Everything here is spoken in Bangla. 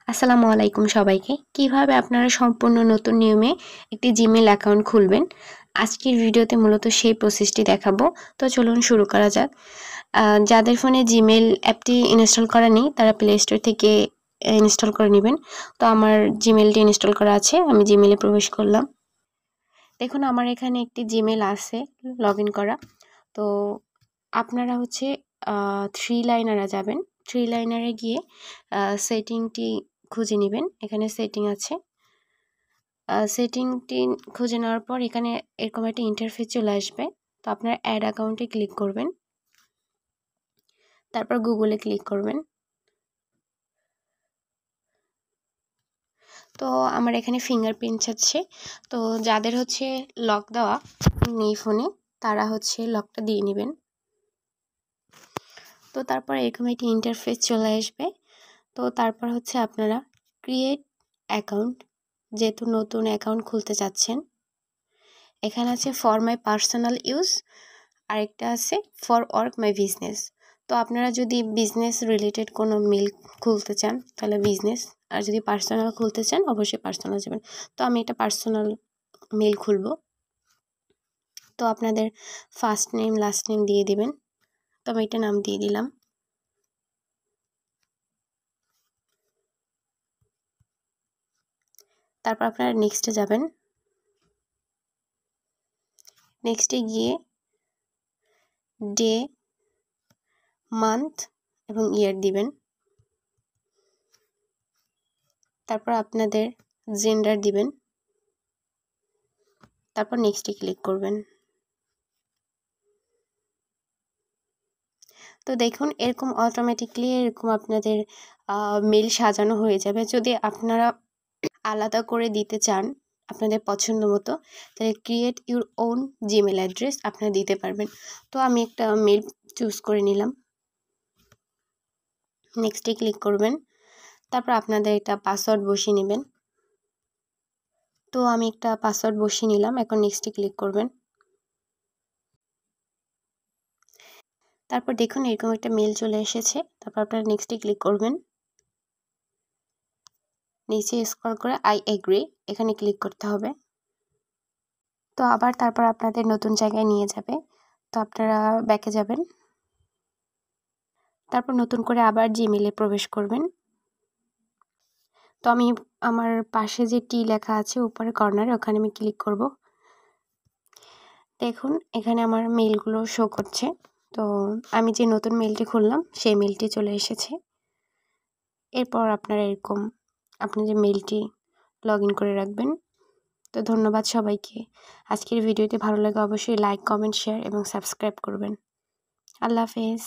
আসসালামু আলাইকুম সবাইকে। কিভাবে আপনারা সম্পূর্ণ নতুন নিয়মে একটি জিমেইল অ্যাকাউন্ট খুলবেন, আজকের ভিডিওতে মূলত সেই প্রসেসটি দেখাবো। তো চলুন শুরু করা যাক। যাদের ফোনে জিমেইল অ্যাপটি ইনস্টল করা নেই তারা প্লে স্টোর থেকে ইনস্টল করে নেবেন। তো আমার জিমেইলটি ইনস্টল করা আছে, আমি জিমেইলে প্রবেশ করলাম। দেখুন আমার এখানে একটি জিমেইল আছে লগইন করা। তো আপনারা হচ্ছে থ্রি লাইনারে যাবেন। থ্রি লাইনারে গিয়ে সেটিংটি খুঁজে নেবেন। এখানে সেটিং আছে। সেটিংটি খুঁজে নেওয়ার পর এখানে এরকম একটা ইন্টারফেস চলে আসবে। তো আপনার অ্যাড অ্যাকাউন্টে ক্লিক করবেন, তারপর গুগলে ক্লিক করবেন। তো আমার এখানে ফিঙ্গারপ্রিন্ট আছে। তো যাদের হচ্ছে লক দেওয়া নেই ফোনে তারা হচ্ছে লকটা দিয়ে নেবেন। তো তারপর এরকম একটি ইন্টারফেস চলে আসবে। তো তারপর হচ্ছে আপনারা ক্রিয়েট অ্যাকাউন্ট, যেহেতু নতুন অ্যাকাউন্ট খুলতে চাচ্ছেন, এখানে আছে ফর মাই পার্সোনাল ইউজ, আরেকটা আছে ফর ওয়ার্ক মাই বিজনেস। তো আপনারা যদি বিজনেস রিলেটেড কোনো মেল খুলতে চান তাহলে বিজনেস, আর যদি পার্সোনাল খুলতে চান অবশ্যই পার্সোনাল যাবেন। তো আমি একটা পার্সোনাল মেল খুলব। তো আপনাদের ফার্স্ট নেম লাস্ট নেম দিয়ে দিবেন। তো আমি একটা নাম দিয়ে দিলাম। তারপর আপনারা নেক্সটে যাবেন। নেক্সটে গিয়ে ডে, মান্থ এবং ইয়ার দিবেন। তারপর আপনাদের জেন্ডার দিবেন। তারপর নেক্সটে ক্লিক করবেন। তো দেখুন এরকম অটোমেটিকলি এরকম আপনাদের মেল সাজানো হয়ে যাবে। যদি আপনারা আলাদা করে দিতে চান আপনাদের পছন্দ মতো, তাহলে create your own Gmail address আপনারা দিতে পারবেন। তো আমি একটা মেল চুজ করে নিলাম। নেক্সটে ক্লিক করবেন। তারপর আপনাদের একটা পাসওয়ার্ড বসিয়ে নেবেন। তো আমি একটা পাসওয়ার্ড বসিয়ে নিলাম। এখন নেক্সটে ক্লিক করবেন। তারপর দেখুন এরকম একটা মেল চলে এসেছে। তারপর আপনারা নেক্সটে ক্লিক করবেন। নিচে স্ক্রল করে আই এগ্রি এখানে ক্লিক করতে হবে। তো আবার তারপর আপনাদের নতুন জায়গায় নিয়ে যাবে। তো আপনারা ব্যাকে যাবেন। তারপর নতুন করে আবার জিমেইলে প্রবেশ করবেন। তো আমি আমার পাশে যে টি লেখা আছে উপরে কর্নারে, ওখানে আমি ক্লিক করব। দেখুন এখানে আমার মেলগুলো শো করছে। তো আমি যে নতুন মেলটি খুললাম সেই মেলটি চলে এসেছে। এরপর আপনারা এরকম আপনাদের মেলটি লগ ইন করে রাখবেন। তো ধন্যবাদ সবাইকে। আজকের ভিডিওটি ভালো লাগে অবশ্যই লাইক, কমেন্ট, শেয়ার এবং সাবস্ক্রাইব করবেন। আল্লাহ হাফেজ।